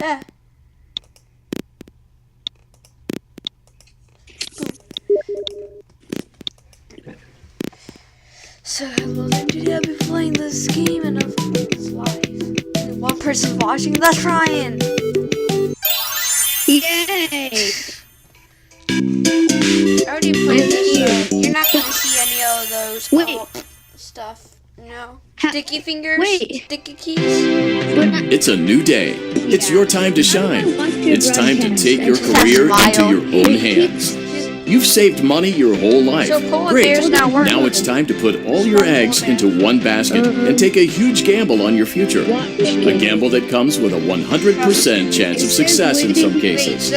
Yeah. So hello, today I'll be playing this game and it's live. And one person's watching, that's Ryan! Yay! I already played this, so you're not gonna see any of those stuff. No. Sticky fingers? Wait. Sticky keys? It's a new day. It's your time to shine. It's time to take your career into your own hands. You've saved money your whole life. Great. Now it's time to put all your eggs into one basket and take a huge gamble on your future. A gamble that comes with a 100% chance of success in some cases.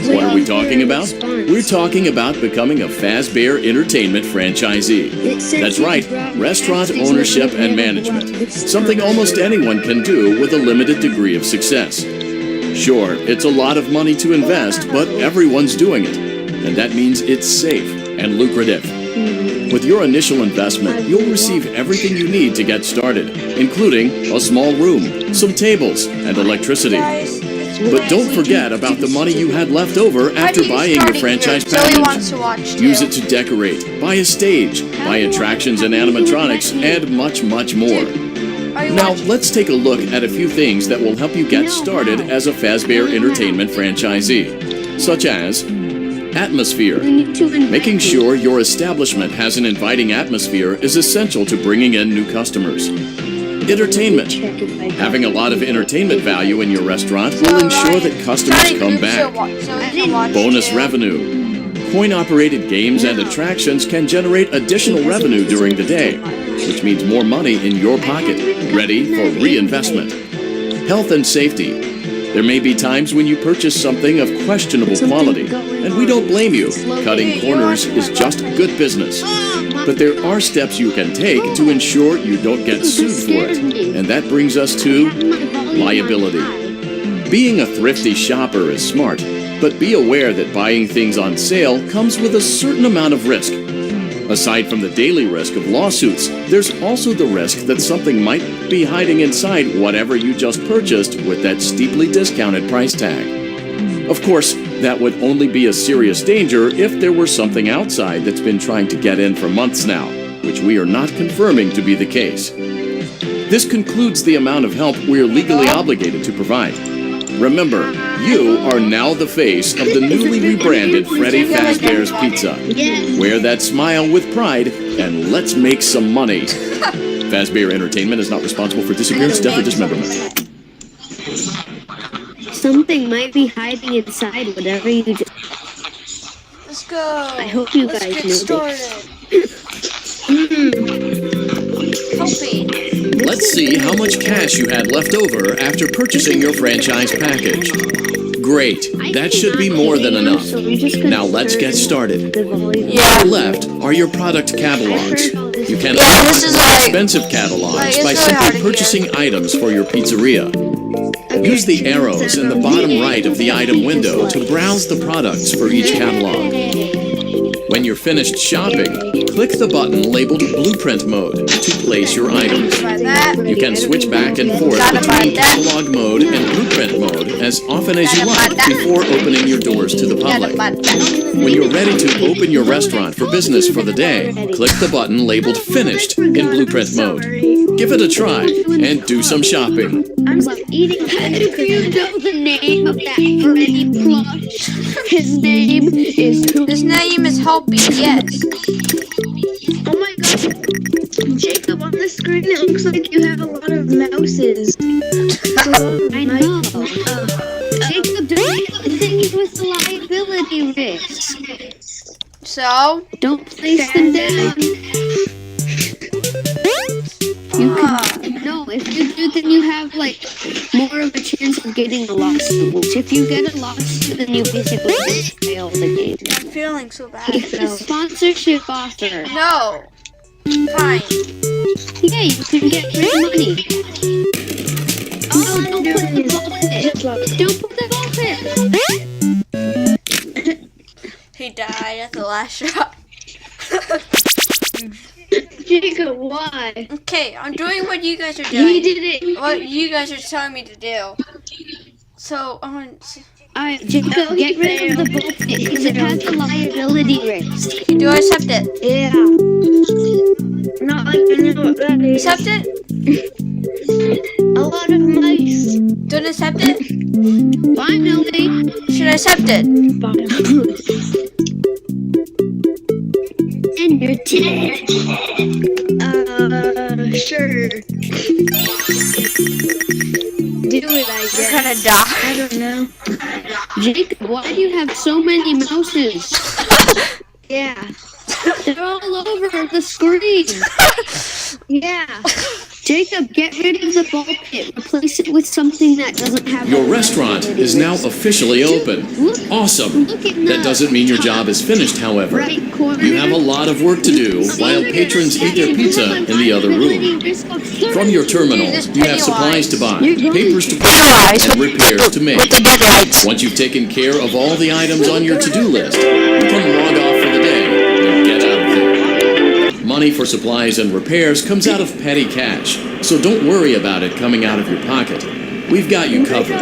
What are we talking about? We're talking about becoming a Fazbear Entertainment franchisee. That's right, restaurant ownership and management. Something almost anyone can do with a limited degree of success. Sure, it's a lot of money to invest, but everyone's doing it. And that means it's safe and lucrative. With your initial investment, you'll receive everything you need to get started, including a small room, some tables, and electricity. But don't forget about the money you had left over after buying your franchise package. Use it to decorate, buy a stage, buy attractions and animatronics, and much, much more. Now, let's take a look at a few things that will help you get started as a Fazbear Entertainment franchisee, such as atmosphere. Making sure your establishment has an inviting atmosphere is essential to bringing in new customers. Entertainment. Having a lot of entertainment value in your restaurant will ensure that customers come back. Bonus revenue. Coin-operated games and attractions can generate additional revenue during the day, which means more money in your pocket, ready for reinvestment. Health and safety. There may be times when you purchase something of questionable quality, and we don't blame you. Cutting corners is just good business. But there are steps you can take to ensure you don't get sued for it, and that brings us to liability. Being a thrifty shopper is smart, but be aware that buying things on sale comes with a certain amount of risk. Aside from the daily risk of lawsuits, there's also the risk that something might be hiding inside whatever you just purchased with that steeply discounted price tag. Of course, that would only be a serious danger if there were something outside that's been trying to get in for months now, which we are not confirming to be the case. This concludes the amount of help we are legally obligated to provide. Remember, you are now the face of the newly rebranded Freddy Fazbear's Pizza. Wear that smile with pride, and let's make some money. Fazbear Entertainment is not responsible for disappearance, death, or dismemberment. Something might be hiding inside whatever you do. Let's go. I hope you guys know this. Helping. Let's see how much cash you had left over after purchasing your franchise package. Great, that should be more than enough. Now let's get started. On the left are your product catalogs. You can order expensive catalogs by simply purchasing items for your pizzeria. Use the arrows in the bottom right of the item window to browse the products for each catalog. When you're finished shopping, click the button labeled Blueprint Mode to place your items. You can switch back and forth between Catalog Mode and Blueprint Mode as often as you like before opening your doors to the public. When you're ready to open your restaurant for business for the day, click the button labeled Finished in Blueprint Mode. Give it a try and do some shopping. I'm eating pepper. Do you know the name of that Freddy plush? His name is Helping, yes. Oh my god. Jacob, on the screen it looks like you have a lot of mouses. I know. Jacob, don't think with the liability risk. So? Don't place them down. No, if you do, then you have, more of a chance of getting a lawsuit. Which if you get a lawsuit, then you basically just fail the game. I'm feeling so bad. Sponsorship offer. No. Fine. Yeah, you can get free money. Oh, don't put the ball in it. Don't put the ball in it. He died at the last shot. Jacob, why? Okay, I'm doing what you guys are doing. He did it. What you guys are telling me to do. So, Jacob, get rid of the bullshit because it has a liability risk. do I accept it? Yeah. Not like I know what that is. Accept it? A lot of mice. Don't accept it? Finally. Should I accept it? And you're dead. Sure. Do it, I guess. You're gonna die. I don't know. Jacob, why do you have so many mouses? Yeah. They're all over the screen. Yeah. Jacob, get rid of the ball pit. Replace it with something that doesn't have... Your restaurant is now officially open. Awesome. That doesn't mean your job is finished, however. You have a lot of work to do while patrons eat their pizza in the other room. From your terminal, you have supplies to buy, papers to print, and repairs to make. Once you've taken care of all the items on your to-do list, you can log off for the day and get out of there. Money for supplies and repairs comes out of petty cash, so don't worry about it coming out of your pocket. We've got you covered.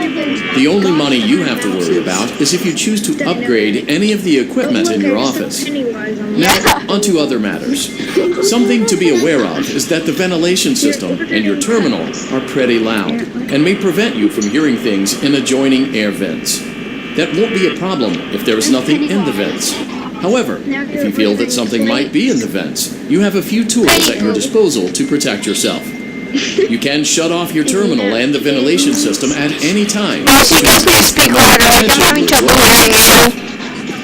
The only money you have to worry about is if you choose to upgrade any of the equipment in your office. Now, onto other matters. Something to be aware of is that the ventilation system and your terminal are pretty loud and may prevent you from hearing things in adjoining air vents. That won't be a problem if there is nothing in the vents. However, if you feel that something might be in the vents, you have a few tools at your disposal to protect yourself. You can shut off your terminal and the ventilation system at any time.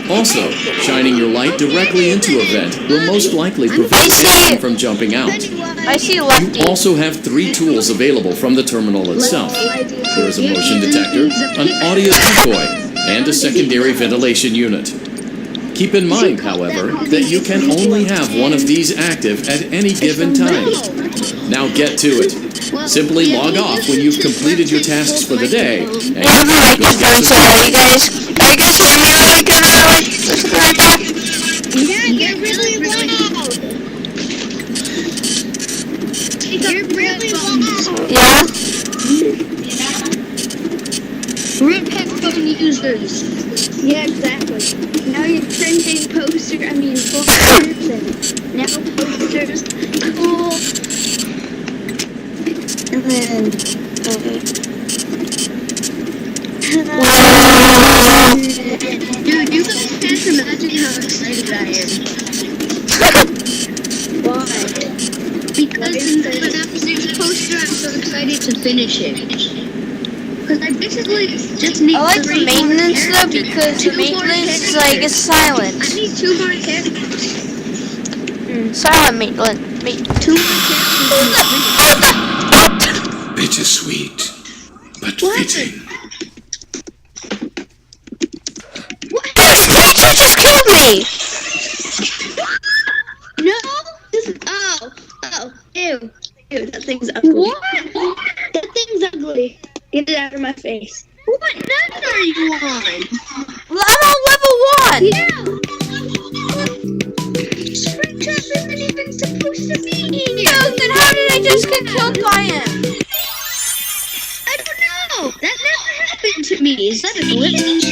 Also, shining your light directly into a vent will most likely prevent anything from jumping out. I see Lefty. You also have 3 tools available from the terminal itself. There is a motion detector, an audio decoy, and a secondary ventilation unit. Keep in mind, however, that you can only have one of these active at any given time. Now get to it. Simply log off when you've completed your tasks for the day. And Are you guys really gonna like subscribe that? Yeah, you're really loud. You're really loud. Yeah? Rip headphone users. Yeah, exactly. Now you're printing posters and now posters. Cool. And then, dude, you guys can't imagine how excited I am. Why? Because in the FNAF poster, I'm so excited to finish it. Because I basically just need I like the 3 maintenance more though because the maintenance is like it's silent. I need 2 more characters. Silent maintenance. 2 more characters. Bittersweet, but fitting. What? This creature just killed me! No? Ew. Ew, that thing's ugly. What? That thing's ugly. Get it out of my face. What level are you on? I'm on level 1! Yeah. Springtrap isn't even supposed to be here. No, then how did I just get killed by him? I don't know. That never happened to me. Is that a glitch?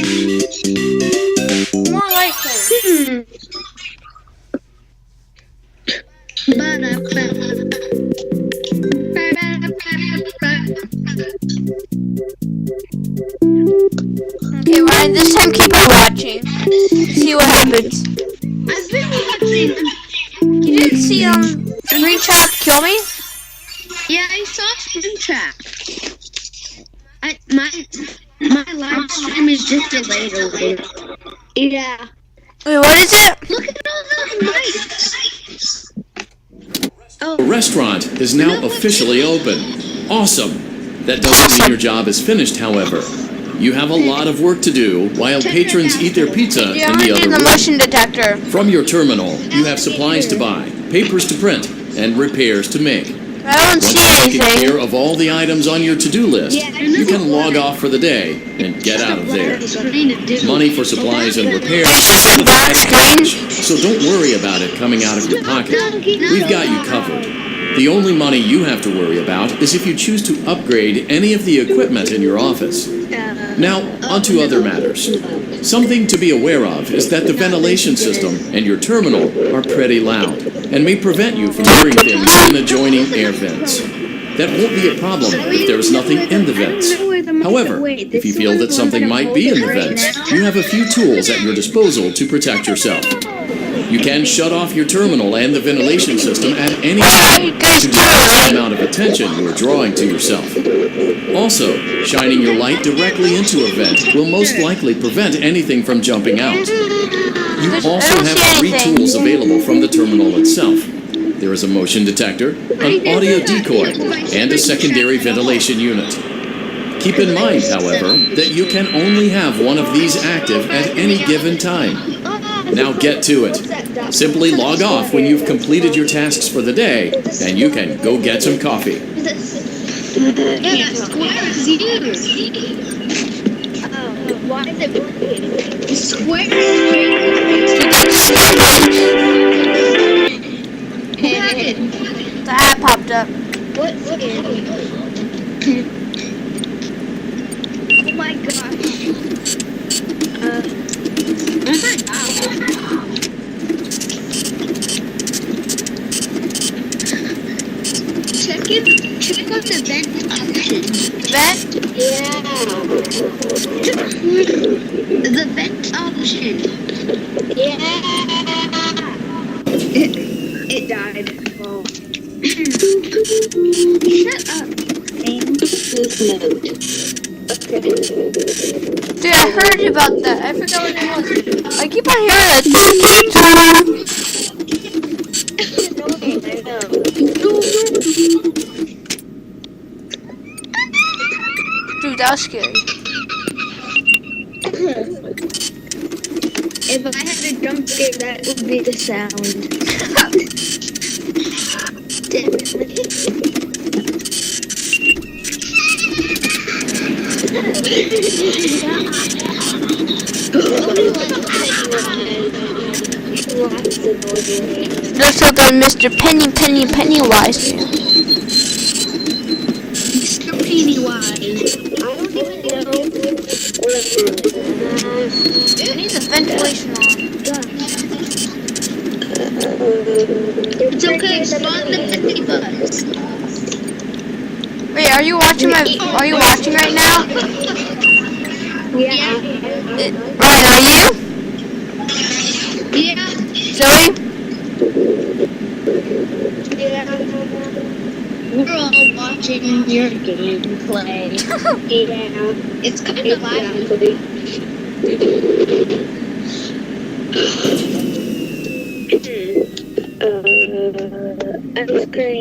More likely. Okay, Ryan, this time keep on watching. See what happens. I've been watching. You didn't see Springtrap kill me? Yeah, I saw Springtrap. My live stream is just delayed a little. Yeah. Wait, what is it? Look at all the mics. The restaurant is now officially open. Awesome. That doesn't mean your job is finished, however. You have a lot of work to do while patrons eat their pizza Yeah, in I'm the gonna other do the room. motion detector. From your terminal, you have supplies to buy, papers to print, and repairs to make. I don't Once see you've taken anything. care of all the items on your to-do list, you can log off for the day and get out of there. Money for supplies and repairs is out of Black petty screen. cash, so don't worry about it coming out of your pocket. We've got you covered. The only money you have to worry about is if you choose to upgrade any of the equipment in your office. Now, onto other matters. Something to be aware of is that the ventilation system and your terminal are pretty loud and may prevent you from hearing things in adjoining air vents. That won't be a problem if there is nothing in the vents. However, if you feel that something might be in the vents, you have a few tools at your disposal to protect yourself. You can shut off your terminal and the ventilation system at any time to decrease the amount of attention you are drawing to yourself. Also, shining your light directly into a vent will most likely prevent anything from jumping out. You also have 3 tools available from the terminal itself. There is a motion detector, an audio decoy, and a secondary ventilation unit. Keep in mind, however, that you can only have one of these active at any given time. Now get to it. Simply log off when you've completed your tasks for the day, and you can go get some coffee. Why is it working? Square. The app popped up. What? Oh my gosh. Check out the vent option. Vent? Yeah. The vent option. Yeah. It died. Oh. Shut up. Dude, I heard about that. I forgot what it was. I keep on hearing that. Dude, that was scary. If I had a jump scare, that would be the sound. Looks like a Mr. Pennywise. Mr. Pennywise. I don't even know what It needs a ventilation on. It's okay, spawn the 50 bucks. Wait, are you watching right now? Yeah. Ryan, are you? Yeah. Zoe? Yeah. We're all watching your gameplay. Yeah. It's kind of lively.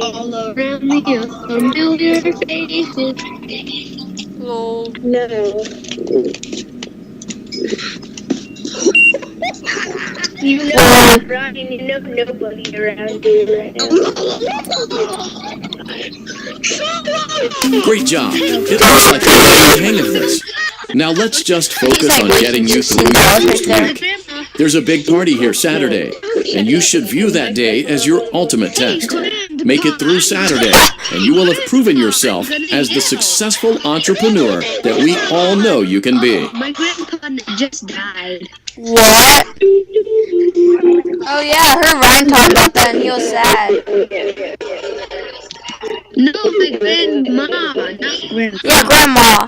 All around me are familiar faces. Lol. No. You know, Brian, you know nobody around you right now. Great job. It looks like you're getting the hang of this. Now let's just focus on getting you through your first week. There's a big party here Saturday, and you should view that day as your ultimate test. Make it through Saturday, and you will have proven yourself as the successful entrepreneur that we all know you can be. My grandpa just died. What? Oh yeah, I heard Ryan talk about that and he was sad. No, my grandma, not grandpa. Yeah, grandma.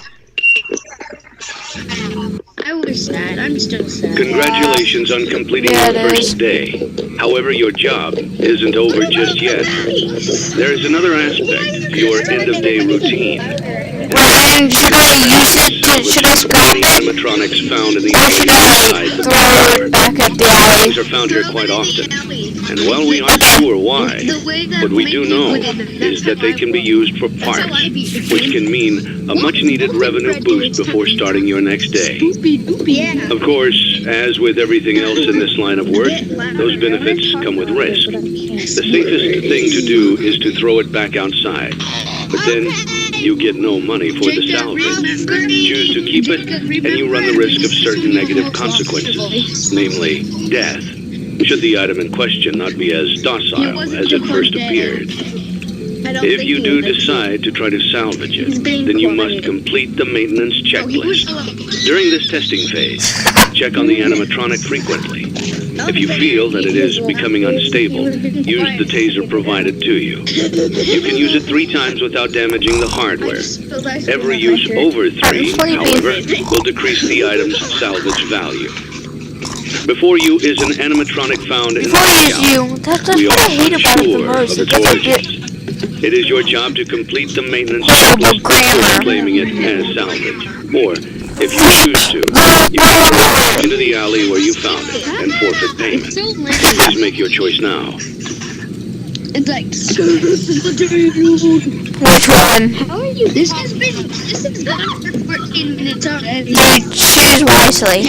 I was sad. I'm still sad. Congratulations on completing Yeah, your it first day. However, your job isn't over just yet. There is another aspect to your end-of-day routine. Ryan, should I use it? Should I scrap it? Animatronics found in the Or should I throw it back at the alley? These are found here quite often. And while we aren't sure why, what we do know is that they can be used for parts, which can mean a much-needed revenue boost before starting your next day. Yeah. Of course, as with everything else in this line of work, those benefits come with risk. The safest thing to do is to throw it back outside. But then, you get no money for the salvage. Choose to keep it, and you run the risk of certain negative consequences, namely death, should the item in question not be as docile as it first appeared. If you do decide to try to salvage it, then you must complete the maintenance checklist. During this testing phase, check on the animatronic frequently. If you feel that it is becoming unstable, use the taser provided to you. You can use it 3 times without damaging the hardware. Every use over 3, however, will decrease the item's salvage value. Before you is an animatronic found in the shop. That's We what I are hate about it the unsure most. of It its doesn't origins. It is your job to complete the maintenance Horrible checklist before grammar. claiming it as salvage. Or, if you choose to, you can throw it into the alley where you found it and forfeit payment. Please make your choice now. It's like, this is the day, dude. Which one? How are you? This has gone for 14 minutes already. You choose wisely.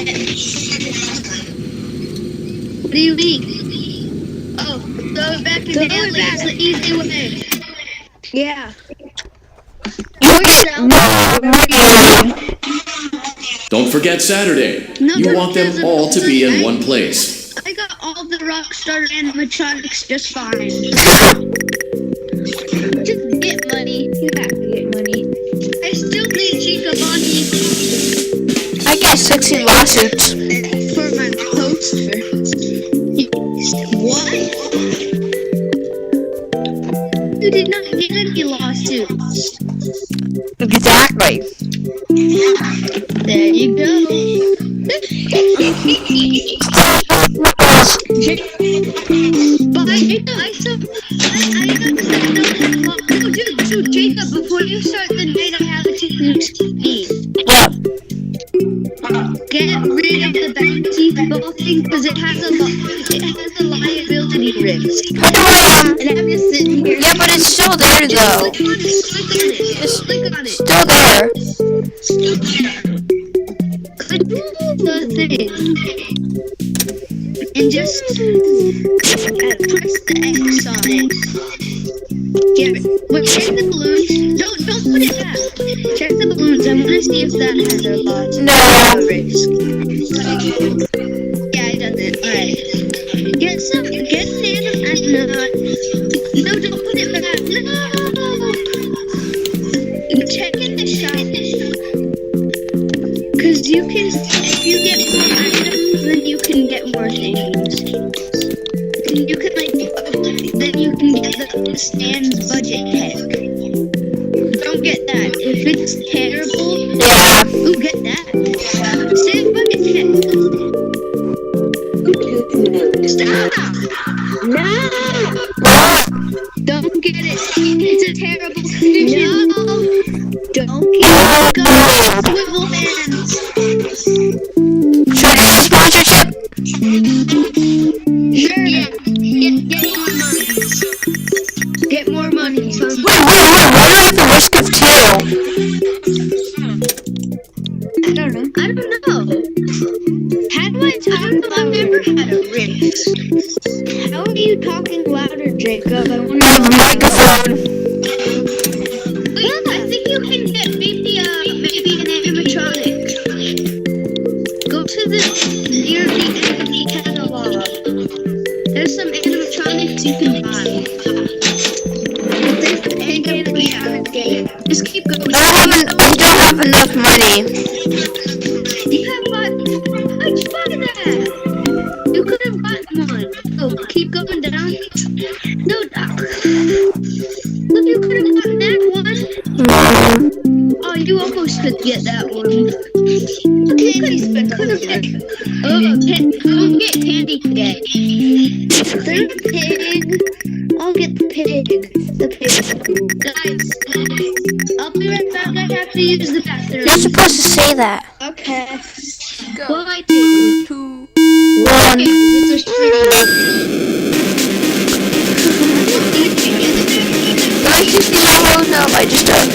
What do you mean? Oh, throw it back in the alley. It's the easy way. Yeah. Don't forget Saturday. You want them all to be in one place. I got all the Rockstar animatronics just fine. Just get money. You have to get money. I still need Chica Bonnie I get 16 lawsuits. for my poster. What? You did not get any lawsuits. Exactly. There you go. But Jacob, before you start the night, I have a tip you need. Yep. Get rid of the bouncy ball thing because it has a liability risk. How do I, And I'm just sitting here. yeah, but it's still there though. Click on it. Still there. Click the thing. And just press the X on it. Wait, check the balloons. Don't put it back. Check the balloons. I want to see if that has a lot No. of risk. Yeah, it doesn't. Alright. Get an anim and no, don't put it back. No. Check in the shop. Because if you get more items, then you can get more things. And you can then you can get the Stan's budget pack. Don't get that. If it's terrible, Yeah. ooh, get that. Stan's budget pack. Stop! No! Don't get it. It's a terrible decision. No! Don't get it. Go swivel hands. Should I get a sponsorship? Sure. Get more money. Wait. Why do I have the risk of 2? I don't know. How do I talk? I've never had a risk. How are you talking louder, Jacob? I want to know. Microphone. Wait, I think you can get maybe an animatronic. Go to near the enemy catalog. There's some animatronics you can buy. There's a big animatronic game. Just keep going. I don't have enough money. You have bought. How'd you buy that? You could have bought one. Oh, keep going down. No, Doc. Look, you could have gotten that one. Oh, you almost could get that one. Don't get candy today. There's a pig. I'll get the pig. Guys, I'll be right back. I have to use the bathroom. You're supposed to say that. Okay. Go. Well, I do. 2, 1. Okay, it's a stream. Like 60 dollars? No, I just don't.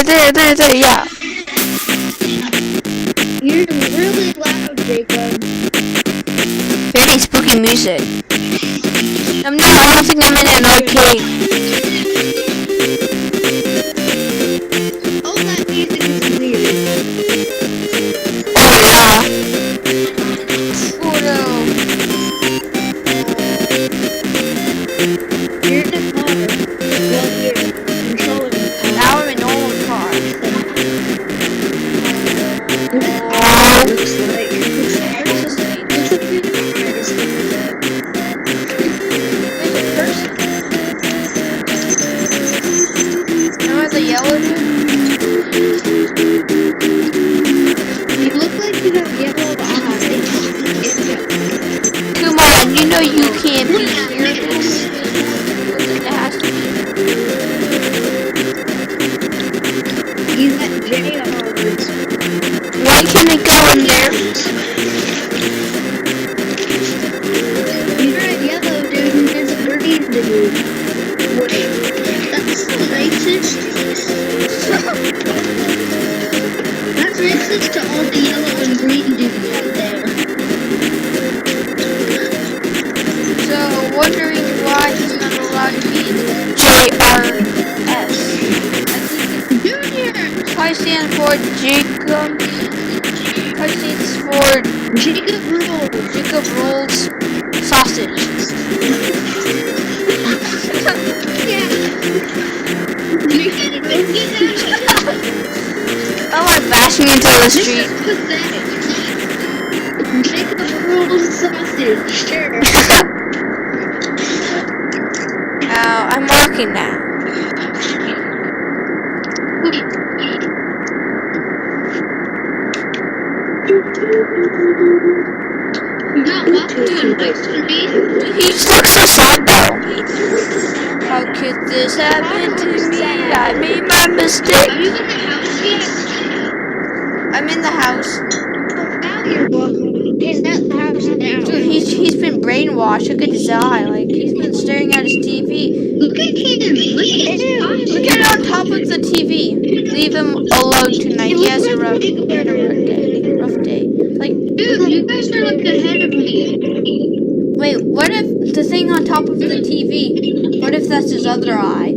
there, yeah. You're really loud, Jacob. Very spooky music. I'm not, I don't think I'm in an arcade. All that music is weird. Oh yeah. Oh no. You're in a car. Well, you're controlling the car. Now I'm in a normal car. Looks like Where's the street? There's a person. Am I the yellow dude? you look like you have yellow eyes. Come on, you know you can't be here. It has to be. He's at JR's. Why can't I go in there? You're a yellow dude and there's a green dude. Wait, that's racist? That's racist to all the yellow and green dudes out there. So, wondering why he's not allowed to be JRS. Junior! Probably stands for Jacob. Probably stands for Jacob rules. Jacob Rules Sausage. Yeah. Jacob I want to bash me into the This street. is pathetic. Jacob rules sausage. Sure. I'm walking now. You're not walking to next to me. He just looks so sad though. How could this happen to me? I made my mistake. Are you in the house yet? I'm in the house. Now you're walking. He's not in the house now. Dude, he's been brainwashed. Look at his eye. Like, he's been staring at his TV. Look at him. Look at his eyes. Look at it on top of the TV. Leave him alone tonight. He has a rough day. Rough day. Like, Dude, you guys are like ahead of me. wait, what if the thing on top of the TV, what if that's his other eye?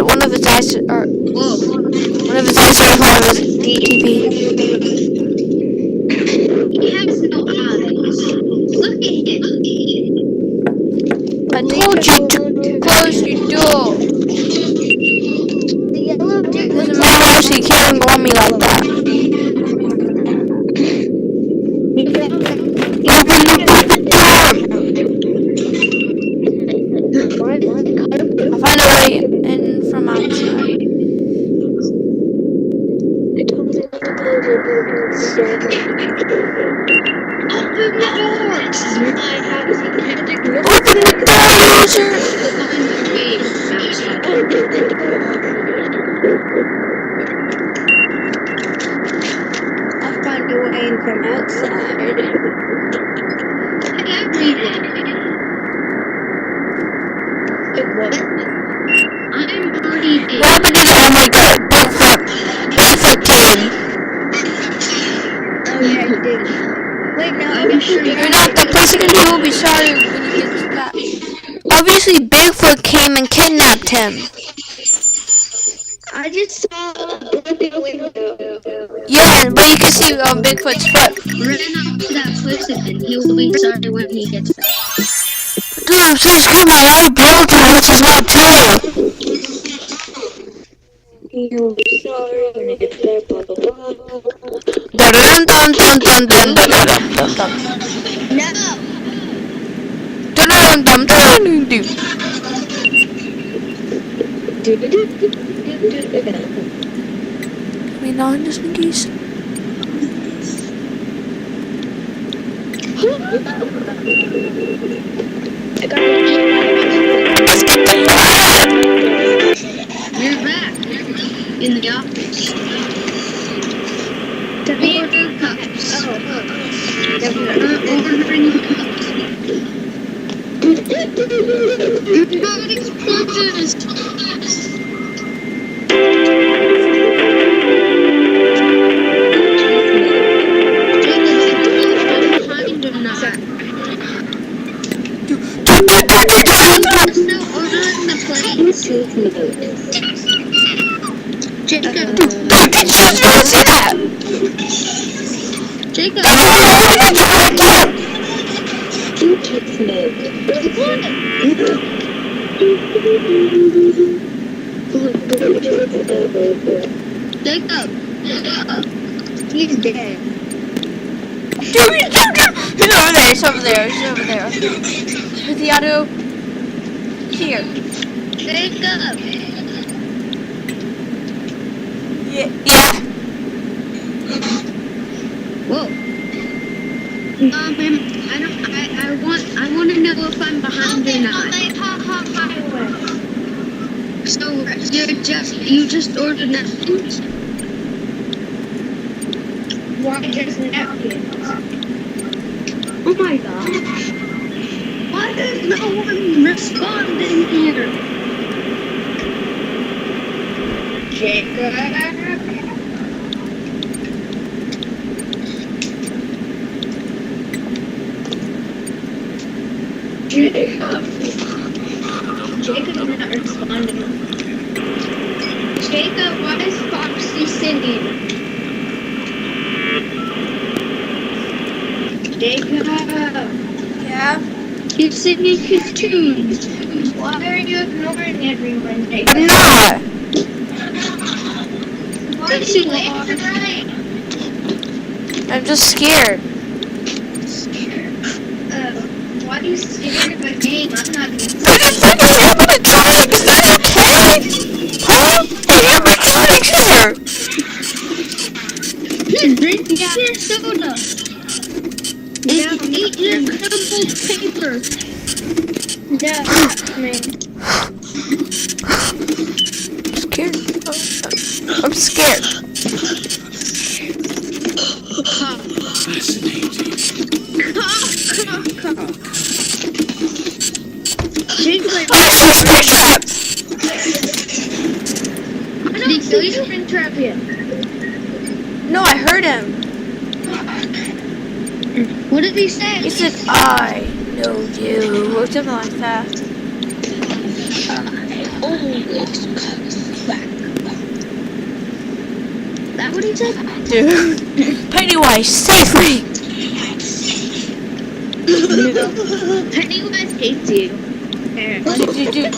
One of his eyes, or Whoa. one of his eyes are in front of his TV. He has no eyes. Look at him. I told you to close your door. The yellow dude. Doesn't matter if he can't ignore me like that. I'll find a way in from outside. Open the door. This is my house. You can't ignore Open the door, loser! I'll find a way in from outside. What? I'm already dead. What happened to the, oh my god, Bigfoot came. Oh yeah, you did. Wait, no, I'm sure You're not the person who will be sorry when he gets back. Obviously, Bigfoot came and kidnapped him. I just saw the window. Yeah, but you can see Bigfoot's foot. Ran up to that person and he will be sorry when he gets back. Dude, I'm so scared my eye broken, which is not true. He'll be sorry when he gets back, blah blah blah. Dun dun dun dun dun dun dun dun dun. No! Dun dun dun dun dun. I mean, not just in case. Let's get the fire! You're back in the office. Order cups. Ordering cups. Everybody's purchased. Jacob. Jacob. Jacob. He's dead. He's over there. He's over there. He's over there. The auto. Here. Jacob. Yeah. Whoa. I want to know if I'm behind or not. So you just ordered napkins? Why just napkins? Oh my gosh. Why does no one respond in here? Jacob. Jacob's not responding. Jacob, why is Foxy singing? Jacob. Yeah. He's singing his tunes. Why are you ignoring everyone, Jacob? I'm not. Why are you late? I'm just scared. Why are you scared of a game? I'm not even Is that okay? Huh? Hey, here. Drink your soda. And eat your crumbled paper. Yeah, man. I'm scared. Fascinating. Did he kill you? Springtrap you? No, I heard him. What did he say? He said, I know you. Or something like that. Always comes back. Is that what he said? Dude. Pennywise, save me! No. Pennywise hates you. Dude.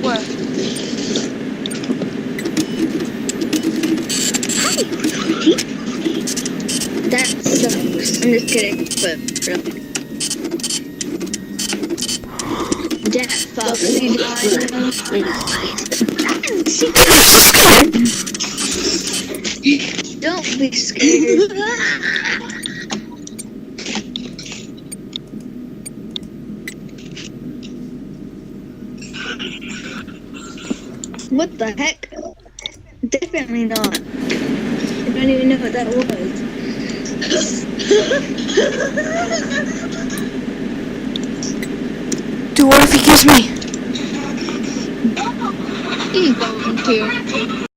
What? That sucks. I'm just kidding, but really. That Foxy Don't be scared. What the heck? Definitely not. I don't even know what that was. Dude, what if he kills me? He's going to.